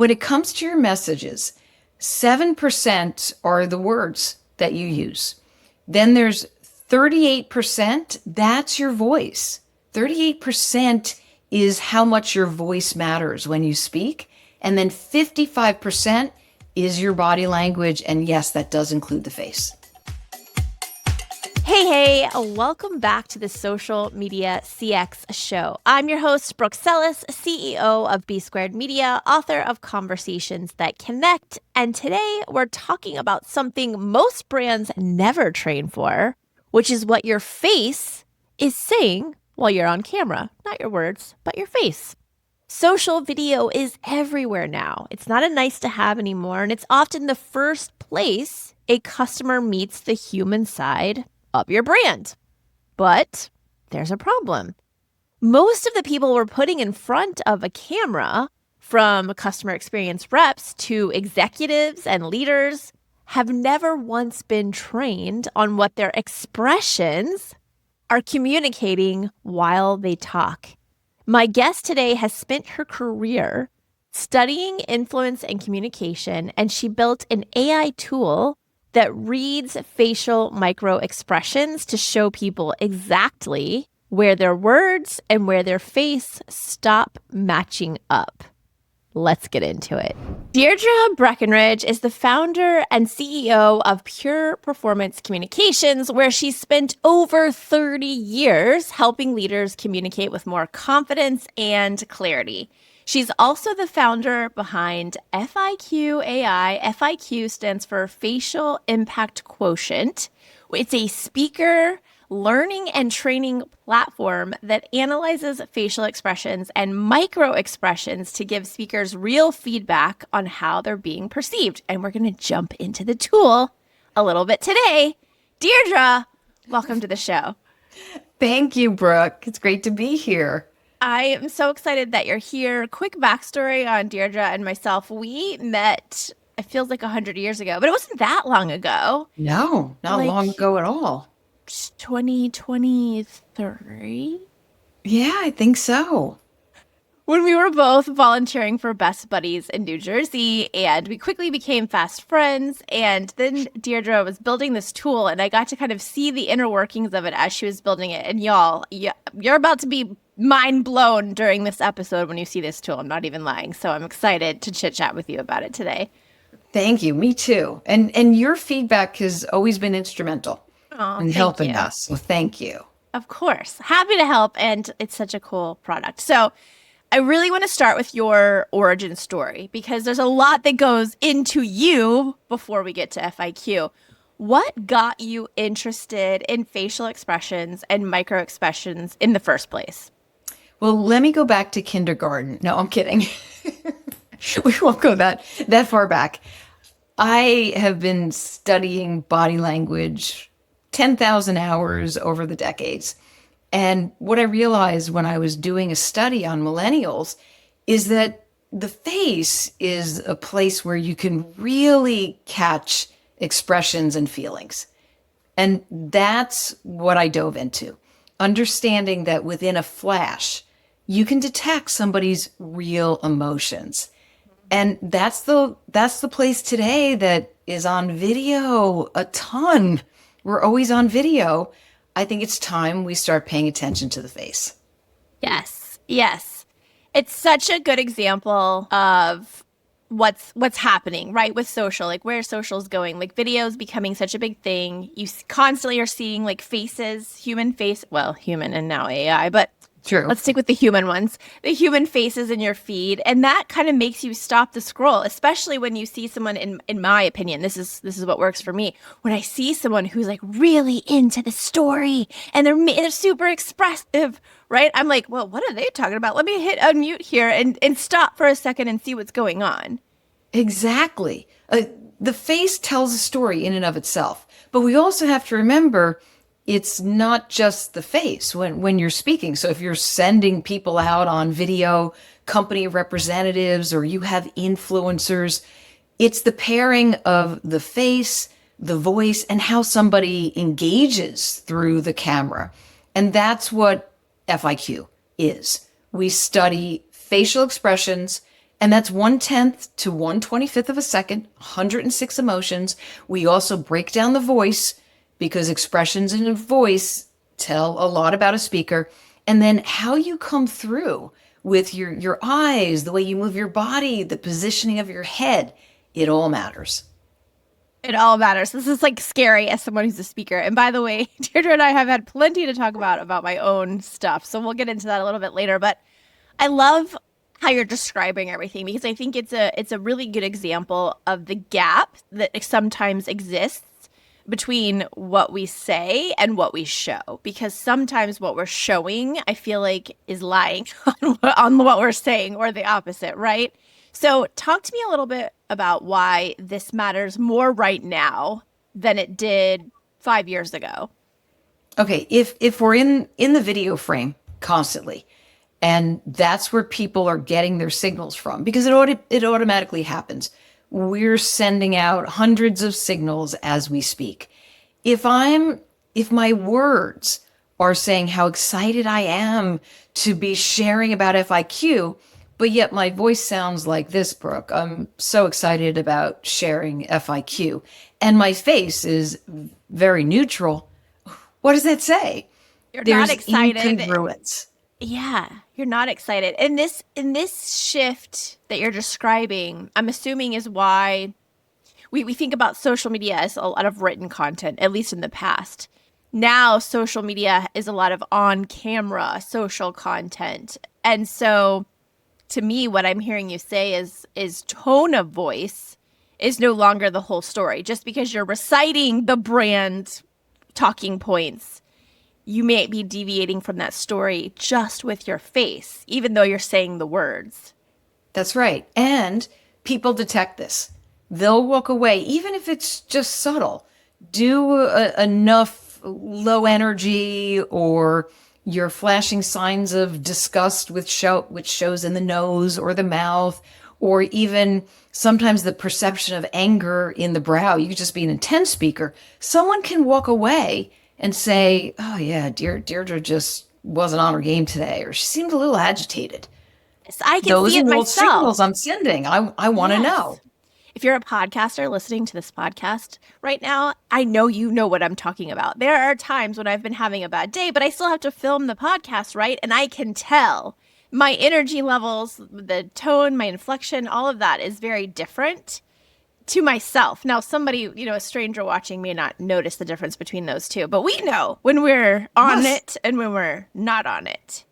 When it comes to your messages, 7% are the words that you use. Then there's 38%, that's your voice. 38% is how much your voice matters when you speak. And then 55% is your body language. And yes, that does include the face. Hey, welcome back to the Social Media CX Show. I'm your host, Brooke, CEO of B Squared Media, author of Conversations That Connect. And today we're talking about something most brands never train for, which is what your face is saying while you're on camera. Not your words, but your face. Social video is everywhere now. It's not a nice to have anymore, and it's often the first place a customer meets the human side of your brand. But there's a problem. Most of the people we're putting in front of a camera, from customer experience reps to executives and leaders, have never once been trained on what their expressions are communicating while they talk. My guest today has spent her career studying influence and communication, and she built an AI tool that reads facial micro expressions to show people exactly where their words and where their face stop matching up. Let's get into it. Deirdre Breakenridge is the founder and CEO of Pure Performance Communications, where she spent over 30 years helping leaders communicate with more confidence and clarity. She's also the founder behind FIQ.ai. FIQ stands for Facial Impact Quotient. It's a speaker learning and training platform that analyzes facial expressions and micro expressions to give speakers real feedback on how they're being perceived. And we're going to jump into the tool a little bit today. Deirdre, welcome to the show. Thank you, Brooke. It's great to be here. I am so excited that you're here. Quick backstory on Deirdre and myself. We met, it feels like 100 years ago, but it wasn't that long ago. No, not long ago at all. 2023? Yeah, I think so. When we were both volunteering for Best Buddies in New Jersey, and we quickly became fast friends. And then Deirdre was building this tool, and I got to kind of see the inner workings of it as she was building it. And y'all, you're about to be mind blown during this episode when you see this tool. I'm not even lying. So I'm excited to chit chat with you about it today. Thank you. Me too. And your feedback has always been instrumental in helping us. So thank you. Of course. Happy to help. And it's such a cool product. So I really want to start with your origin story because there's a lot that goes into you before we get to FIQ. What got you interested in facial expressions and micro expressions in the first place? Well, let me go back to kindergarten. No, I'm kidding. We won't go that far back. I have been studying body language 10,000 hours over the decades. And what I realized when I was doing a study on millennials is that the face is a place where you can really catch expressions and feelings. And that's what I dove into, understanding that within a flash, you can detect somebody's real emotions. And that's the place today that is on video a ton. We're always on video. I think it's time we start paying attention to the face. Yes. It's such a good example of what's happening, right, with social, like where social's going, like videos becoming such a big thing. You constantly are seeing like faces, human face, well, human and now AI, but true. Let's stick with the human ones, the human faces in your feed. And that kind of makes you stop the scroll, especially when you see someone, in my opinion, this is what works for me. When I see someone who's like really into the story and they're super expressive, right? I'm like, well, what are they talking about? Let me hit unmute here and stop for a second and see what's going on. Exactly. The face tells a story in and of itself, but we also have to remember it's not just the face when you're speaking. So if you're sending people out on video, company representatives, or you have influencers, it's the pairing of the face, the voice, and how somebody engages through the camera. And that's what FIQ is. We study facial expressions And that's 1/10 to 1/25 of a second, 106 emotions. We also break down the voice because expressions in a voice tell a lot about a speaker. And then how you come through with your eyes, the way you move your body, the positioning of your head, it all matters. It all matters. This is like scary as someone who's a speaker. And by the way, Deirdre and I have had plenty to talk about my own stuff. So we'll get into that a little bit later. But I love how you're describing everything because I think it's a really good example of the gap that sometimes exists between what we say and what we show. Because sometimes what we're showing, I feel like, is lying on what we're saying or the opposite, right? So talk to me a little bit about why this matters more right now than it did 5 years ago. Okay, if we're in the video frame constantly, and that's where people are getting their signals from, because it automatically happens. We're sending out hundreds of signals as we speak. If my words are saying how excited I am to be sharing about FIQ, but yet my voice sounds like this, Brooke. I'm so excited about sharing FIQ. And my face is very neutral. What does that say? You're There's not excited. Incongruence. Yeah, you're not excited. And this shift that you're describing, I'm assuming is why we think about social media as a lot of written content, at least in the past. Now social media is a lot of on-camera social content. And so to me, what I'm hearing you say is tone of voice is no longer the whole story. Just because you're reciting the brand talking points, you may be deviating from that story just with your face, even though you're saying the words. That's right. And people detect this. They'll walk away, even if it's just subtle. Do enough low energy, or you're flashing signs of disgust which shows in the nose or the mouth, or even sometimes the perception of anger in the brow. You could just be an intense speaker. Someone can walk away and say, oh yeah, Deirdre just wasn't on her game today, or she seemed a little agitated. Yes, I can see it myself. Those are signals I'm sending. I want to know. If you're a podcaster listening to this podcast right now, I know you know what I'm talking about. There are times when I've been having a bad day, but I still have to film the podcast, right? And I can tell my energy levels, the tone, my inflection, all of that is very different to myself. Now, somebody, a stranger watching may not notice the difference between those two, but we know when we're on it and when we're not on it.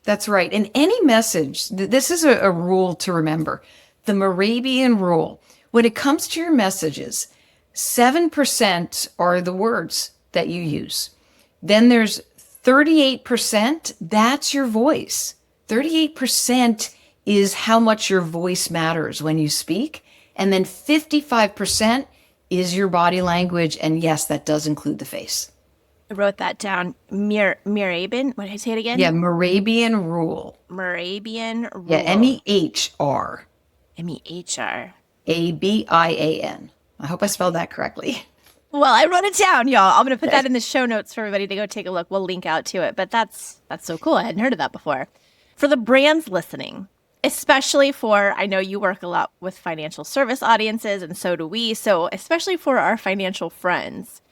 That's right. In any message, this is a rule to remember. The Moravian rule. When it comes to your messages, 7% are the words that you use. Then there's 38%, that's your voice. 38% is how much your voice matters when you speak. And then 55% is your body language. And yes, that does include the face. I wrote that down. Moravian. What did I say it again? Yeah, Moravian rule. Moravian rule. Yeah, MEHR. MEHR. ABIAN. I hope I spelled that correctly. Well, I wrote it down, y'all. I'm going to put that in the show notes for everybody to go take a look. We'll link out to it. But that's so cool. I hadn't heard of that before. For the brands listening, especially for, I know you work a lot with financial service audiences, and so do we. So especially for our financial friends,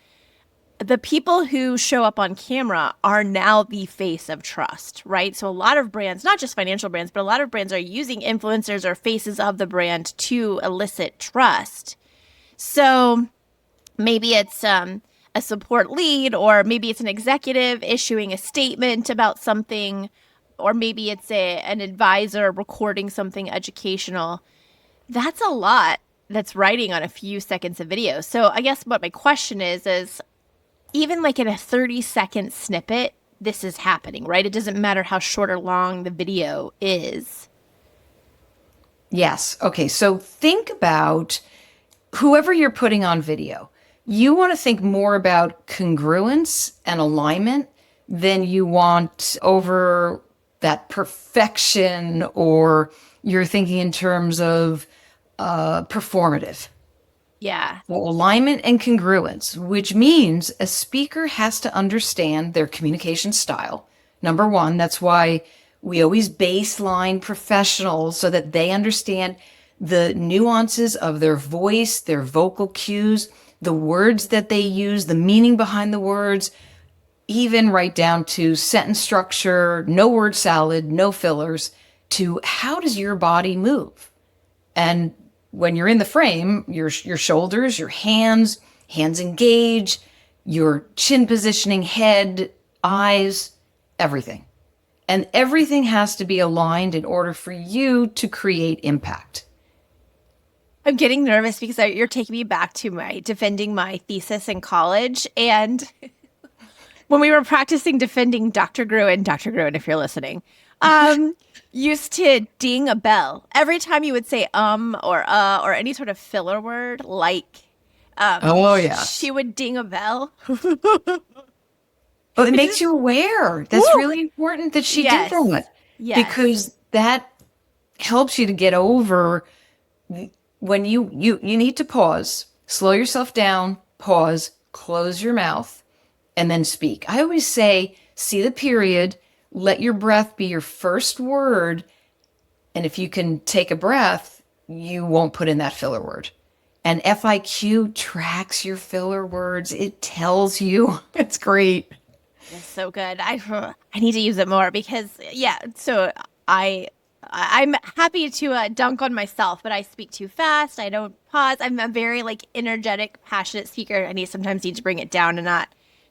the people who show up on camera are now the face of trust, right? So a lot of brands, not just financial brands, but a lot of brands are using influencers or faces of the brand to elicit trust. So maybe it's a support lead, or maybe it's an executive issuing a statement about something, or maybe it's an advisor recording something educational. That's a lot that's writing on a few seconds of video. So I guess what my question is even like in a 30-second snippet, this is happening, right? It doesn't matter how short or long the video is. Yes. Okay. So think about whoever you're putting on video. You want to think more about congruence and alignment than you want over that perfection, or you're thinking in terms of performative. Yeah. Well, alignment and congruence, which means a speaker has to understand their communication style. Number one, that's why We always baseline professionals so that they understand the nuances of their voice, their vocal cues, the words that they use, the meaning behind the words, even right down to sentence structure, no word salad, no fillers, to how does your body move? And when you're in the frame, your shoulders, your hands engage, your chin positioning, head, eyes, everything. And everything has to be aligned in order for you to create impact. I'm getting nervous because you're taking me back to my defending my thesis in college. And when we were practicing defending Dr. Gruen, if you're listening, used to ding a bell every time you would say or any sort of filler word like Oh, yeah. she would ding a bell. Well, it makes you aware. That's really important that she did that. Yes. Because that helps you to get over when you need to pause, slow yourself down, pause, close your mouth, and then speak. I always say, see the period, let your breath be your first word. And if you can take a breath, you won't put in that filler word. And FIQ tracks your filler words. It tells you. It's great. It's so good. I need to use it more because so I'm happy to dunk on myself, but I speak too fast. I don't pause. I'm a very energetic, passionate speaker. I sometimes need to bring it down a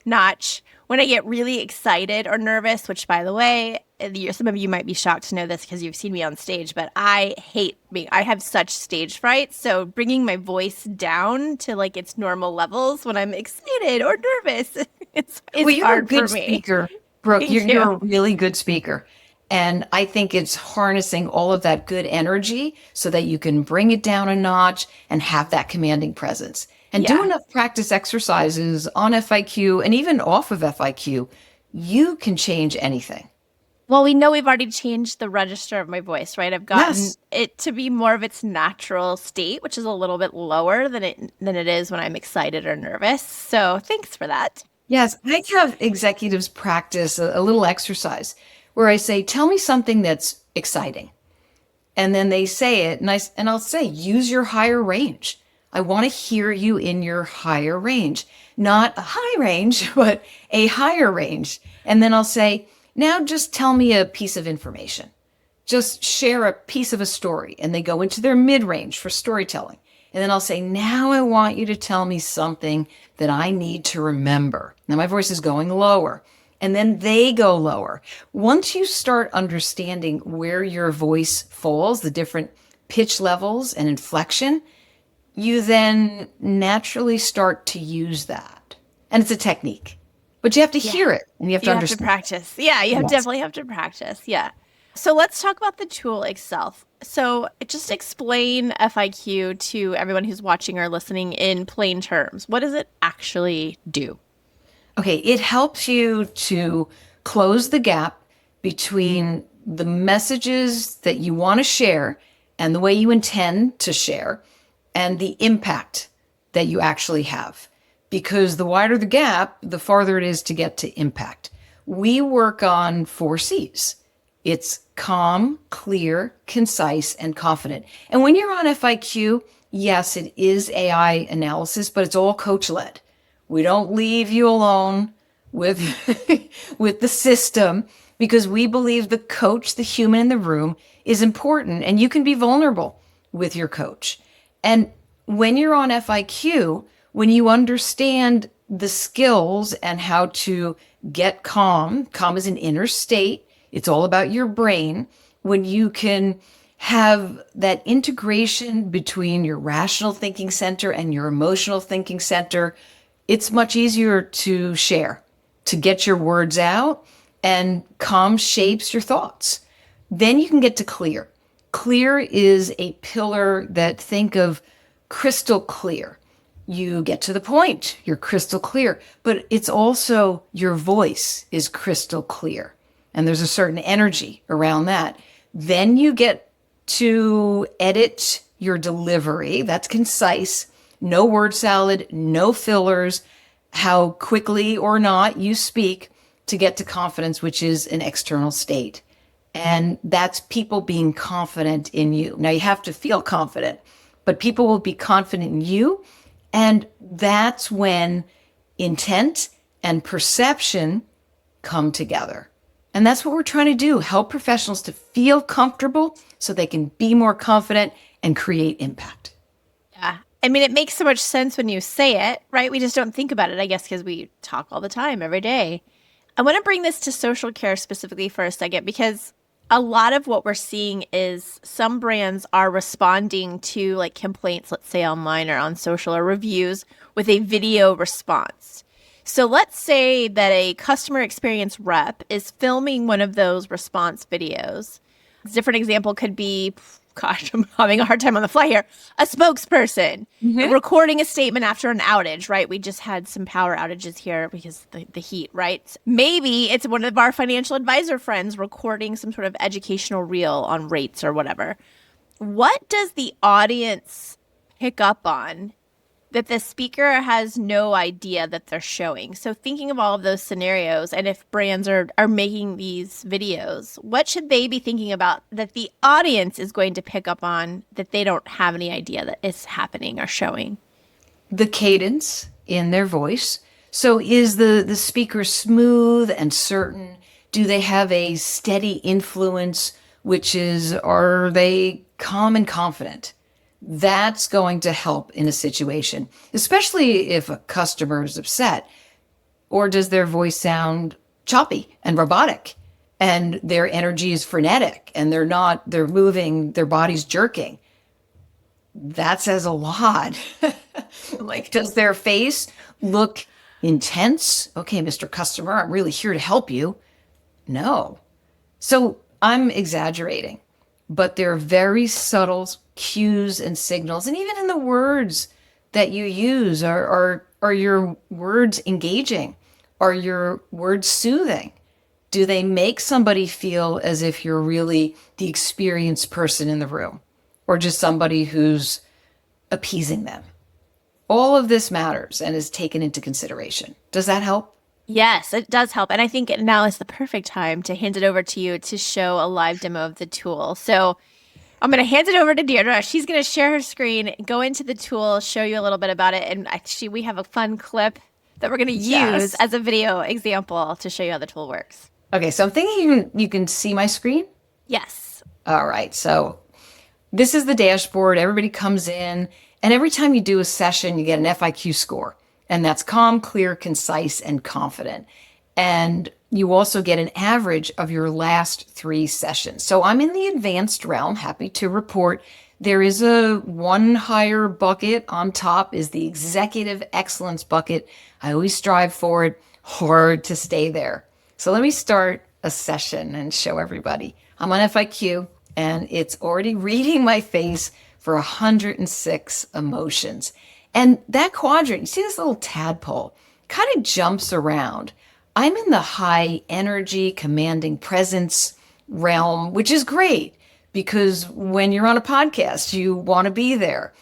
notch. When I get really excited or nervous, which by the way, some of you might be shocked to know this because you've seen me on stage, but I hate I have such stage fright. So bringing my voice down to its normal levels when I'm excited or nervous, it's you're hard a good for me. Speaker, Brooke. You're a really good speaker. And I think it's harnessing all of that good energy so that you can bring it down a notch and have that commanding presence. And do enough practice exercises on FIQ and even off of FIQ, you can change anything. Well, we know we've already changed the register of my voice, right? I've gotten it to be more of its natural state, which is a little bit lower than it is when I'm excited or nervous. So thanks for that. Yes, I have executives practice a little exercise where I say, tell me something that's exciting. And then they say it, and I'll say, use your higher range. I want to hear you in your higher range, not a high range, but a higher range. And then I'll say, now just tell me a piece of information. Just share a piece of a story. And they go into their mid-range for storytelling. And then I'll say, now I want you to tell me something that I need to remember. Now my voice is going lower. And then they go lower. Once you start understanding where your voice falls, the different pitch levels and inflection, you then naturally start to use that. And it's a technique. But you have to hear it and you have to understand. You have to practice. Yeah, definitely have to practice. Yeah. So let's talk about the tool itself. So just explain FIQ to everyone who's watching or listening in plain terms. What does it actually do? Okay, it helps you to close the gap between the messages that you want to share and the way you intend to share and the impact that you actually have. Because the wider the gap, the farther it is to get to impact. We work on 4 C's. It's calm, clear, concise, and confident. And when you're on FIQ, yes, it is AI analysis, but it's all coach-led. We don't leave you alone with, with the system because we believe the coach, the human in the room, is important and you can be vulnerable with your coach. And when you're on FIQ, when you understand the skills and how to get calm is an inner state. It's all about your brain. When you can have that integration between your rational thinking center and your emotional thinking center, it's much easier to share, to get your words out, and calm shapes your thoughts. Then you can get to clear. Clear is a pillar that think of crystal clear. You get to the point, you're crystal clear, but it's also your voice is crystal clear. And there's a certain energy around that. Then you get to edit your delivery. That's concise. No word salad, no fillers, how quickly or not you speak to get to confidence, which is an external state. And that's people being confident in you. Now you have to feel confident, but people will be confident in you. And that's when intent and perception come together. And that's what we're trying to do, help professionals to feel comfortable so they can be more confident and create impact. Yeah. I mean, it makes so much sense when you say it, right? We just don't think about it, I guess, because we talk all the time, every day. I want to bring this to social care specifically for a second, because a lot of what we're seeing is some brands are responding to like complaints, let's say online or on social, or reviews with a video response. So let's say that a customer experience rep is filming one of those response videos. A different example could be, gosh, I'm having a hard time on the fly here, a spokesperson recording a statement after an outage, right? We just had some power outages here because the heat, right? Maybe it's one of our financial advisor friends recording some sort of educational reel on rates or whatever. What does the audience pick up on that the speaker has no idea that they're showing? So thinking of all of those scenarios, and if brands are making these videos, what should they be thinking about that the audience is going to pick up on that they don't have any idea that is happening or showing? The cadence in their voice. So is the speaker smooth and certain? Do they have a steady influence, which is, are they calm and confident? That's going to help in a situation, especially if a customer is upset. Or does their voice sound choppy and robotic and their energy is frenetic and they're moving, their body's jerking? That says a lot. Like, does their face look intense? Okay, Mr. Customer, I'm really here to help you. No. So I'm exaggerating, but they're very subtle cues and signals. And even in the words that you use, are your words engaging? Are your words soothing? Do they make somebody feel as if you're really the experienced person in the room, or just somebody who's appeasing them? All of this matters and is taken into consideration. Does that help? Yes, it does help. And I think now is the perfect time to hand it over to you to show a live demo of the tool. So I'm going to hand it over to Deirdre. She's going to share her screen, go into the tool, show you a little bit about it. And actually, we have a fun clip that we're going to use as a video example to show you how the tool works. Okay, so I'm thinking you can see my screen? Yes. All right, so this is the dashboard. Everybody comes in, and every time you do a session, you get an FIQ score. And that's calm, clear, concise, and confident. And you also get an average of your last 3 sessions. So I'm in the advanced realm, happy to report. There is one higher bucket on top is the executive excellence bucket. I always strive for it, hard to stay there. So let me start a session and show everybody. I'm on FIQ, and it's already reading my face for 106 emotions. And that quadrant, you see this little tadpole, kind of jumps around. I'm in the high energy, commanding presence realm, which is great because when you're on a podcast, you want to be there.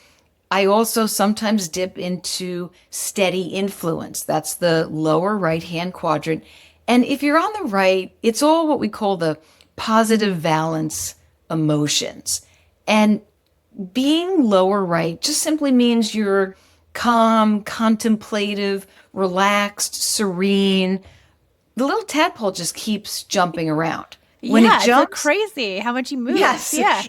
I also sometimes dip into steady influence. That's the lower right-hand quadrant. And if you're on the right, it's all what we call the positive valence emotions. And being lower right just simply means you're calm, contemplative, relaxed, serene. The little tadpole just keeps jumping around. When it jumps, it's crazy how much he moves. Yes, yeah.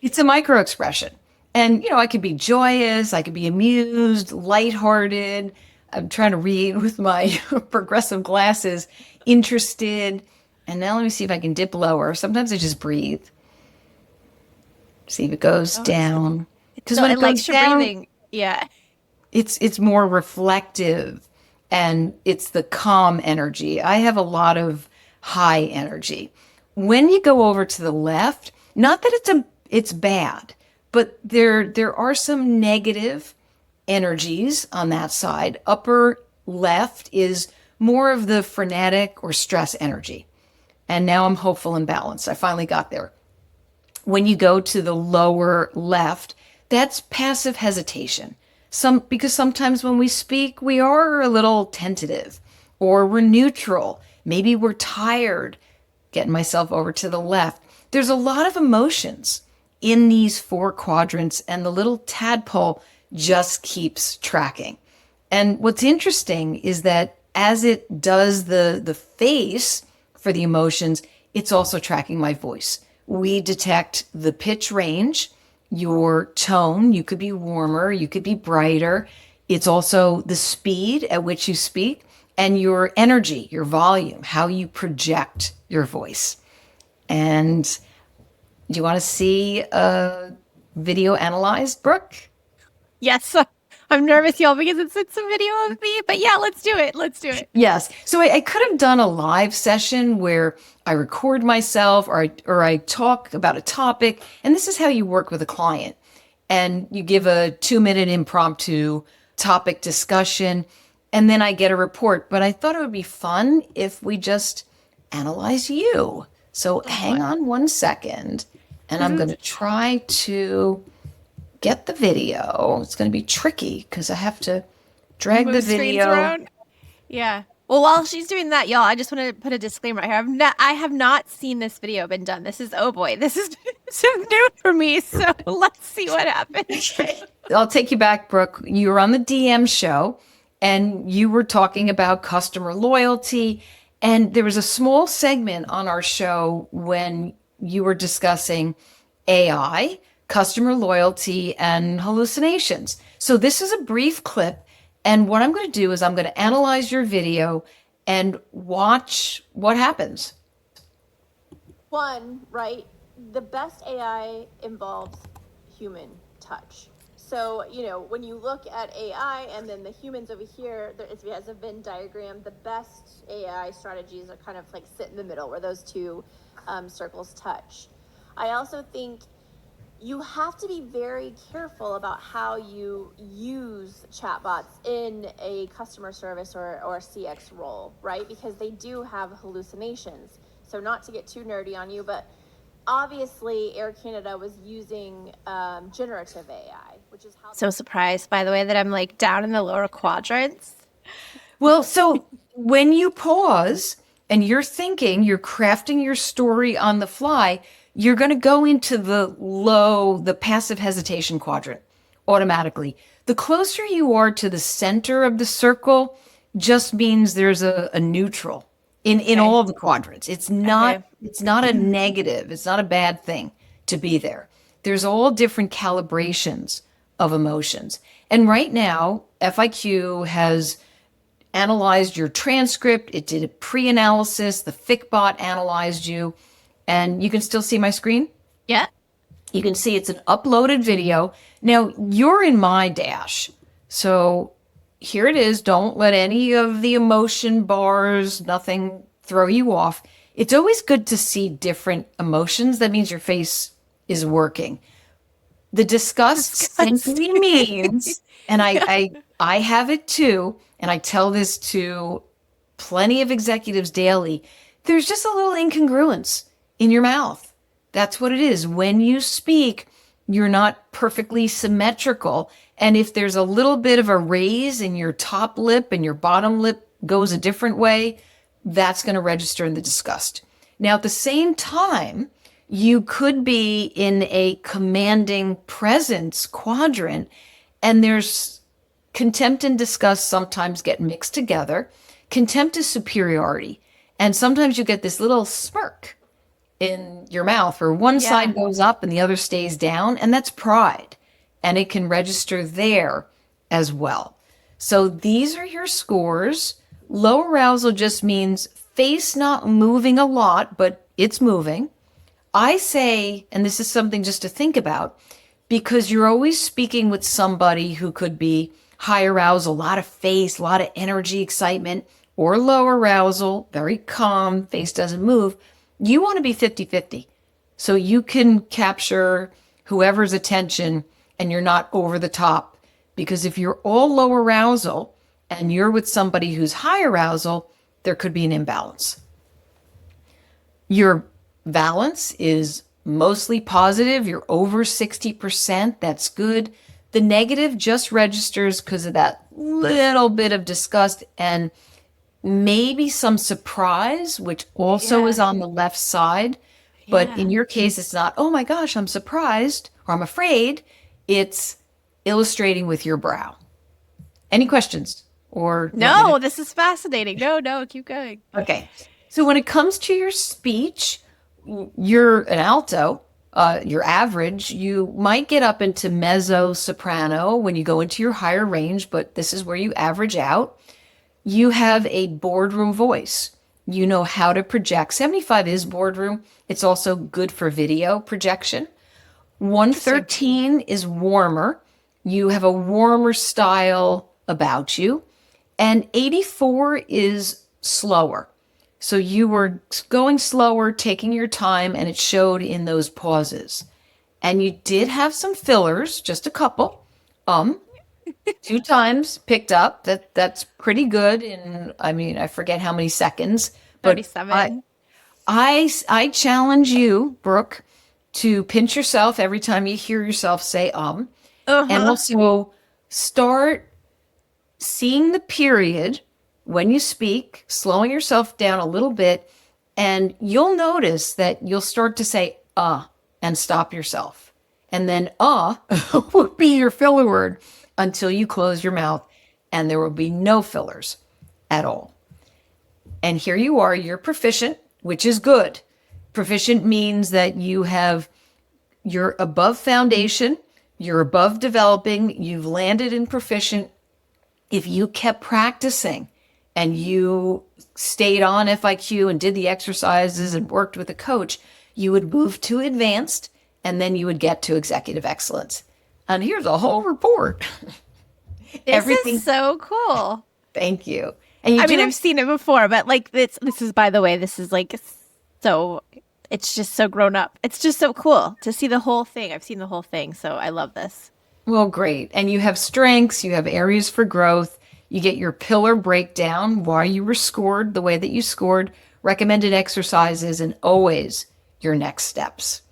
It's a micro expression. And, I could be joyous, I could be amused, lighthearted. I'm trying to read with my progressive glasses, interested. And now let me see if I can dip lower. Sometimes I just breathe. See if it goes down. Because when it goes down, breathing. Yeah. It's more reflective and it's the calm energy. I have a lot of high energy. When you go over to the left, not that it's bad, but there are some negative energies on that side. Upper left is more of the frenetic or stress energy. And now I'm hopeful and balanced. I finally got there. When you go to the lower left, that's passive hesitation. Because sometimes when we speak, we are a little tentative or we're neutral. Maybe we're tired. getting myself over to the left. There's a lot of emotions in these 4 quadrants, and the little tadpole just keeps tracking. And what's interesting is that as it does the face for the emotions, it's also tracking my voice. We detect the pitch range, your tone. You could be warmer, you could be brighter. It's also the speed at which you speak and your energy, your volume, how you project your voice. And do you want to see a video analyzed, Brooke? Yes. I'm nervous, y'all, because it's a video of me. But yeah, let's do it. Let's do it. Yes. So I could have done a live session where I record myself or I talk about a topic. And this is how you work with a client. And you give a 2-minute impromptu topic discussion, and then I get a report. But I thought it would be fun if we just analyze you. So hang on one second, and I'm going to try to get the video. It's going to be tricky because I have to drag the video. Yeah. Well, while she's doing that, y'all, I just want to put a disclaimer here. I have not seen this video been done. This is, oh boy, this is so new for me. So let's see what happens. I'll take you back, Brooke. You were on the DM show and you were talking about customer loyalty. And there was a small segment on our show when you were discussing AI, customer loyalty, and hallucinations. So this is a brief clip. And what I'm going to do is I'm going to analyze your video and watch what happens. One, right? The best AI involves human touch. So, when you look at AI and then the humans over here, it has a Venn diagram. The best AI strategies are kind of like sit in the middle where those two circles touch. I also think you have to be very careful about how you use chatbots in a customer service or CX role, right? Because they do have hallucinations. So not to get too nerdy on you, but obviously Air Canada was using generative AI, which is how... So surprised, by the way, that I'm like down in the lower quadrants. Well, so when you pause and you're thinking, you're crafting your story on the fly, you're going to go into the passive hesitation quadrant automatically. The closer you are to the center of the circle just means there's a neutral in all of the quadrants. It's not a negative. It's not a bad thing to be there. There's all different calibrations of emotions. And right now, FIQ has analyzed your transcript. It did a pre-analysis. The FIQ bot analyzed you. And you can still see my screen? Yeah. You can see it's an uploaded video. Now, you're in my dash. So here it is. Don't let any of the emotion bars, nothing throw you off. It's always good to see different emotions. That means your face is working. The disgust simply means, and I have it too, and I tell this to plenty of executives daily, there's just a little incongruence in your mouth. That's what it is. When you speak, you're not perfectly symmetrical. And if there's a little bit of a raise in your top lip and your bottom lip goes a different way, that's going to register in the disgust. Now, at the same time, you could be in a commanding presence quadrant, and there's contempt and disgust sometimes get mixed together. Contempt is superiority. And sometimes you get this little smirk in your mouth where one side goes up and the other stays down, and that's pride. And it can register there as well. So these are your scores. Low arousal just means face not moving a lot, but it's moving. I say, and this is something just to think about, because you're always speaking with somebody who could be high arousal, a lot of face, a lot of energy, excitement, or low arousal, very calm, face doesn't move. You want to be 50-50. So you can capture whoever's attention and you're not over the top. Because if you're all low arousal and you're with somebody who's high arousal, there could be an imbalance. Your valence is mostly positive. You're over 60%. That's good. The negative just registers because of that little bit of disgust. And maybe some surprise, which also is on the left side. But in your case, it's not, oh my gosh, I'm surprised or I'm afraid. It's illustrating with your brow. Any questions? Or No, this is fascinating. No, keep going. Okay. So when it comes to your speech, you're an alto, you're average. You might get up into mezzo soprano when you go into your higher range, but this is where you average out. You have a boardroom voice. You know how to project. 75 is boardroom. It's also good for video projection. 113 is warmer. You have a warmer style about you. And 84 is slower. So you were going slower, taking your time, and it showed in those pauses. And you did have some fillers, just a couple. 2 times picked up. That's pretty good in, I mean, I forget how many seconds. But 37. I challenge you, Brooke, to pinch yourself every time you hear yourself say and also start seeing the period when you speak, slowing yourself down a little bit, and you'll notice that you'll start to say and stop yourself. And then will be your filler word until you close your mouth, and there will be no fillers at all. And here you are, you're proficient, which is good. Proficient means that you're above foundation, you're above developing, you've landed in proficient. If you kept practicing and you stayed on FIQ and did the exercises and worked with a coach, you would move to advanced, and then you would get to executive excellence. And here's a whole report. This is so cool. Thank you. And I mean, I've seen it before, but like this is, by the way, this is like, so it's just so grown up. It's just so cool to see the whole thing. I've seen the whole thing. So I love this. Well, great. And you have strengths, you have areas for growth. You get your pillar breakdown, why you were scored the way that you scored, recommended exercises, and always your next steps.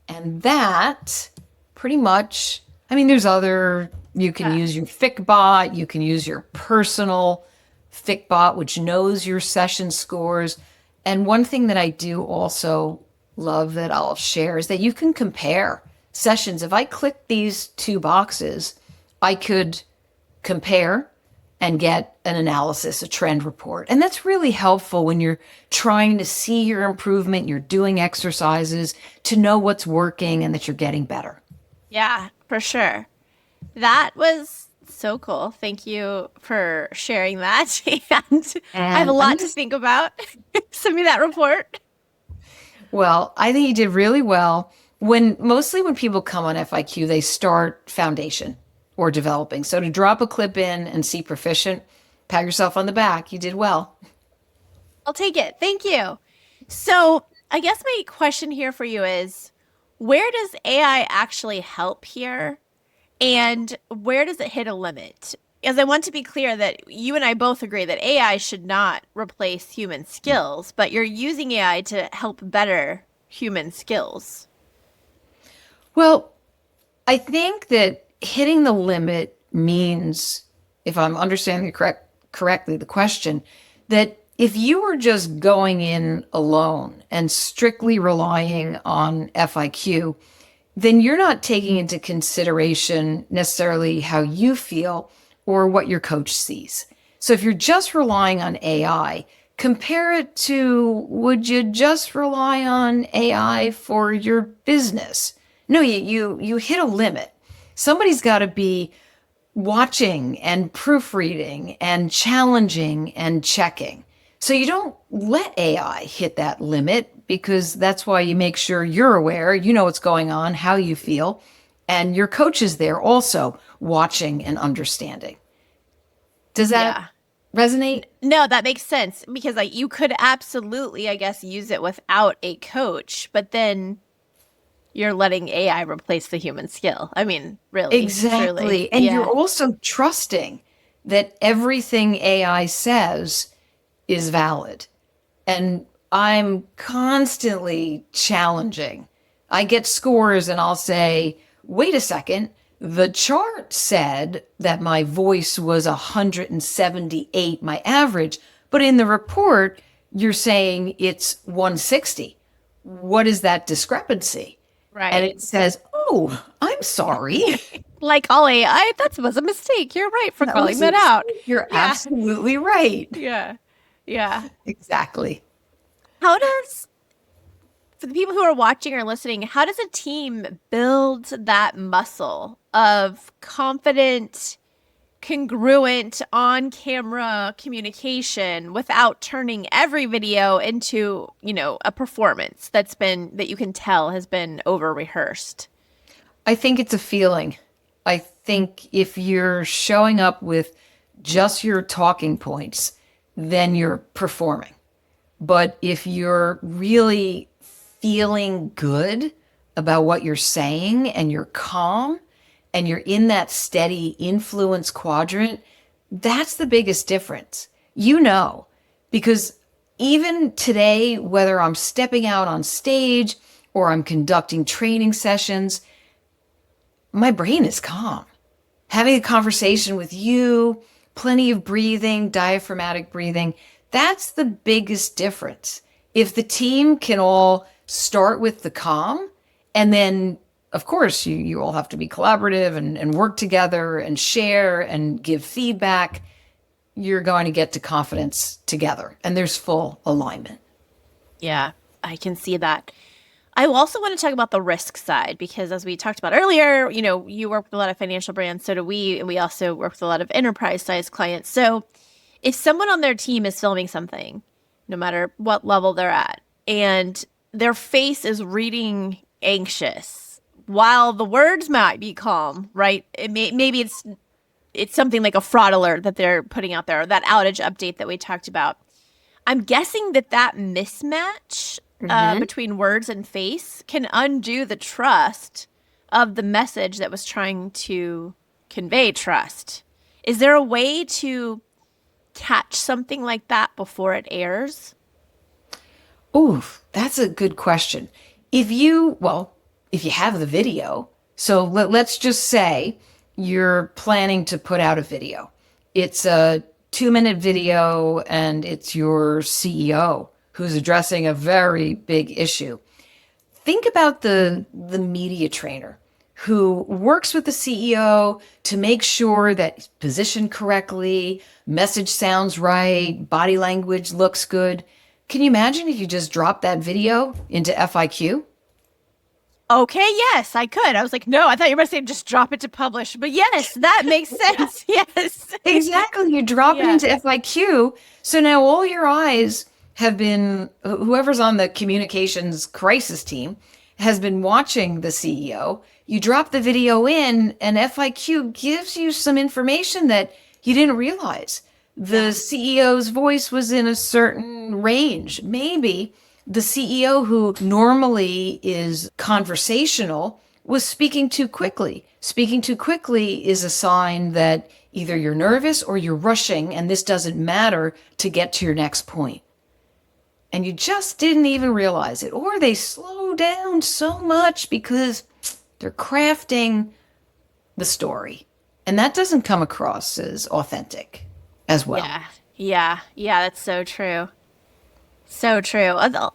And that pretty much, I mean, there's other, you can use your FIQ bot, you can use your personal FIQ bot, which knows your session scores. And one thing that I do also love that I'll share is that you can compare sessions. If I click these 2 boxes, I could compare and get an analysis, a trend report. And that's really helpful when you're trying to see your improvement, you're doing exercises to know what's working and that you're getting better. Yeah, for sure. That was so cool. Thank you for sharing that. And I have a lot to think about. Send me that report. Well, I think you did really well. Mostly when people come on FIQ, they start foundation or developing. So to drop a clip in and see proficient, pat yourself on the back. You did well. I'll take it. Thank you. So I guess my question here for you is, where does AI actually help here? And where does it hit a limit? Because I want to be clear that you and I both agree that AI should not replace human skills, but you're using AI to help better human skills. Well, I think that hitting the limit means, if I'm understanding correctly the question, that if you were just going in alone and strictly relying on FIQ, then you're not taking into consideration necessarily how you feel or what your coach sees. So if you're just relying on AI, compare it to, would you just rely on AI for your business? No, you hit a limit. Somebody's got to be watching and proofreading and challenging and checking. So you don't let AI hit that limit, because that's why you make sure you're aware, you know what's going on, how you feel, and your coach is there also watching and understanding. Does that resonate? No, that makes sense, because like you could absolutely, I guess, use it without a coach, but then you're letting AI replace the human skill. I mean, really. Exactly. Truly. And you're also trusting that everything AI says is valid. And I'm constantly challenging. I get scores and I'll say, wait a second, the chart said that my voice was 178, my average, But in the report, you're saying it's 160. What is that discrepancy? Right. And it says, oh, I'm sorry. Like all AI, that was a mistake. You're right for calling was that a out. mistake. You're Yeah. absolutely right. Yeah. Yeah. Exactly. How does, for the people who are watching or listening, how does a team build that muscle of confident, congruent, on camera communication without turning every video into, a performance that you can tell has been over rehearsed? I think it's a feeling. I think if you're showing up with just your talking points, then you're performing. But if you're really feeling good about what you're saying and you're calm and you're in that steady influence quadrant, that's the biggest difference. Because even today, whether I'm stepping out on stage or I'm conducting training sessions, my brain is calm. Having a conversation with you, plenty of breathing, diaphragmatic breathing, that's the biggest difference. If the team can all start with the calm, and then, of course, you all have to be collaborative and work together and share and give feedback, you're going to get to confidence together. And there's full alignment. Yeah, I can see that. I also want to talk about the risk side because as we talked about earlier, you work with a lot of financial brands, so do we, and we also work with a lot of enterprise-sized clients. So if someone on their team is filming something, no matter what level they're at, and their face is reading anxious while the words might be calm, right? Maybe it's something like a fraud alert that they're putting out there, or that outage update that we talked about. I'm guessing that mismatch between words and face can undo the trust of the message that was trying to convey trust. Is there a way to catch something like that before it airs? Ooh, that's a good question. If you have the video, so let's just say you're planning to put out a video. It's a 2-minute video and it's your CEO who's addressing a very big issue. Think about the media trainer who works with the CEO to make sure that it's positioned correctly, message sounds right, body language looks good. Can you imagine if you just dropped that video into FIQ? Okay, yes, I could. I was like, no, I thought you were going to say just drop it to publish. But yes, that makes sense. Yes. Exactly. You drop it into FIQ. So now all your eyes have been, whoever's on the communications crisis team has been watching the CEO. You drop the video in and FIQ gives you some information that you didn't realize. The CEO's voice was in a certain range. Maybe the CEO who normally is conversational was speaking too quickly. Speaking too quickly is a sign that either you're nervous or you're rushing, and this doesn't matter to get to your next point. And you just didn't even realize it. Or they slow down so much because they're crafting the story. And that doesn't come across as authentic as well. Yeah, that's so true. So true. A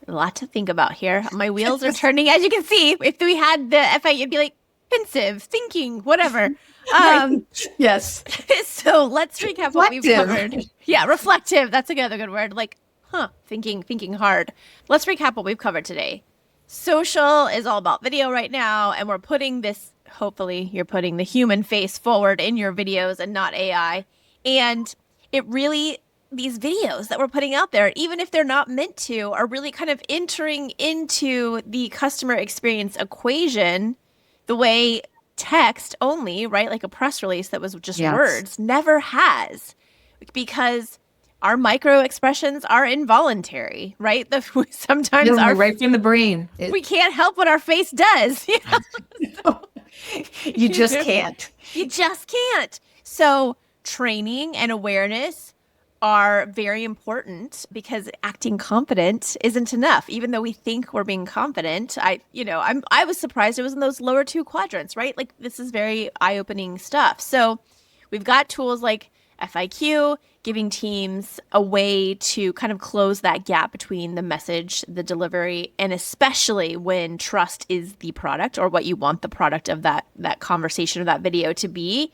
lot to think about here. My wheels are turning. As you can see, if we had the FIU, it'd be like pensive, thinking, whatever. Yes. So let's recap what we've covered. Yeah, reflective. That's another good word. Like, thinking hard. Let's recap what we've covered today. Social is all about video right now, and we're putting this, hopefully you're putting the human face forward in your videos and not AI. And it really, these videos that we're putting out there, even if they're not meant to, are really kind of entering into the customer experience equation the way text only, right? Like a press release that was just words, never has. Because our micro expressions are involuntary, right? Sometimes right from the brain. We can't help what our face does. You just can't. You just can't. So training and awareness are very important because acting confident isn't enough. Even though we think we're being confident, I was surprised it was in those lower two quadrants, right? Like this is very eye-opening stuff. So we've got tools like FIQ, giving teams a way to kind of close that gap between the message, the delivery, and especially when trust is the product or what you want the product of that conversation or that video to be.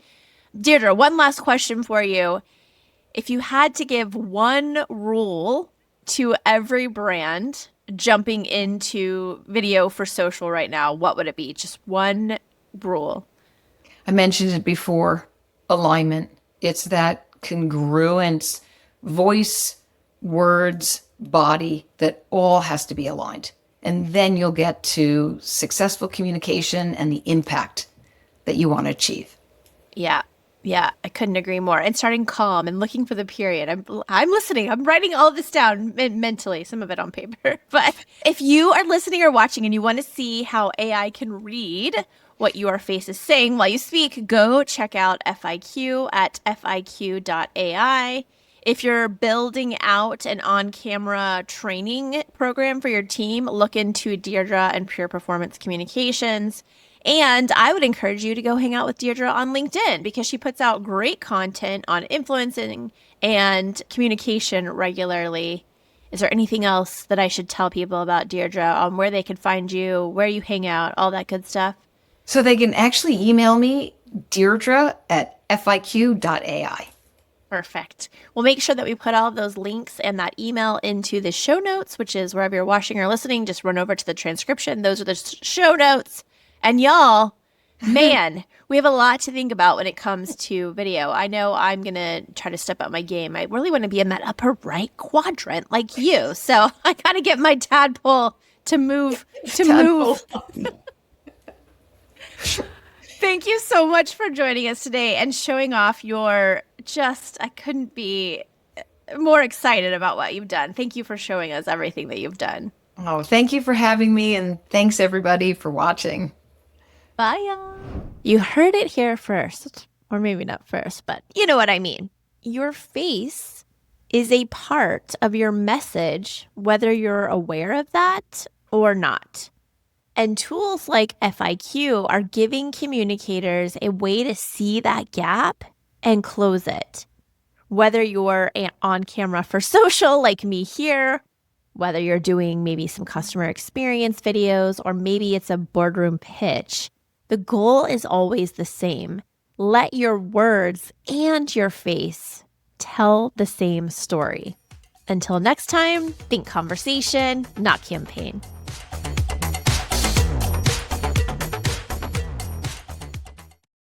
Deirdre, one last question for you. If you had to give one rule to every brand jumping into video for social right now, what would it be? Just one rule. I mentioned it before, alignment. It's that congruent voice, words, body that all has to be aligned. And then you'll get to successful communication and the impact that you want to achieve. Yeah, I couldn't agree more. And starting calm and looking for the period. I'm listening. I'm writing all this down mentally, some of it on paper. But if you are listening or watching and you want to see how AI can read what your face is saying while you speak, go check out FIQ at FIQ.ai. If you're building out an on-camera training program for your team, look into Deirdre and Pure Performance Communications. And I would encourage you to go hang out with Deirdre on LinkedIn because she puts out great content on influencing and communication regularly. Is there anything else that I should tell people about Deirdre on where they can find you, where you hang out, all that good stuff? So they can actually email me, Deirdre at FIQ.ai. Perfect. We'll make sure that we put all of those links and that email into the show notes, which is wherever you're watching or listening, just run over to the transcription. Those are the show notes. And y'all, man, we have a lot to think about when it comes to video. I know I'm going to try to step up my game. I really want to be in that upper right quadrant like you. So I got to get my tadpole to move. Thank you so much for joining us today and showing off your I couldn't be more excited about what you've done. Thank you for showing us everything that you've done. Oh, thank you for having me, and thanks everybody for watching. Bye, y'all. You heard it here first, or maybe not first, but you know what I mean. Your face is a part of your message, whether you're aware of that or not. And tools like FIQ are giving communicators a way to see that gap and close it. Whether you're on camera for social like me here, whether you're doing maybe some customer experience videos, or maybe it's a boardroom pitch, the goal is always the same. Let your words and your face tell the same story. Until next time, think conversation, not campaign.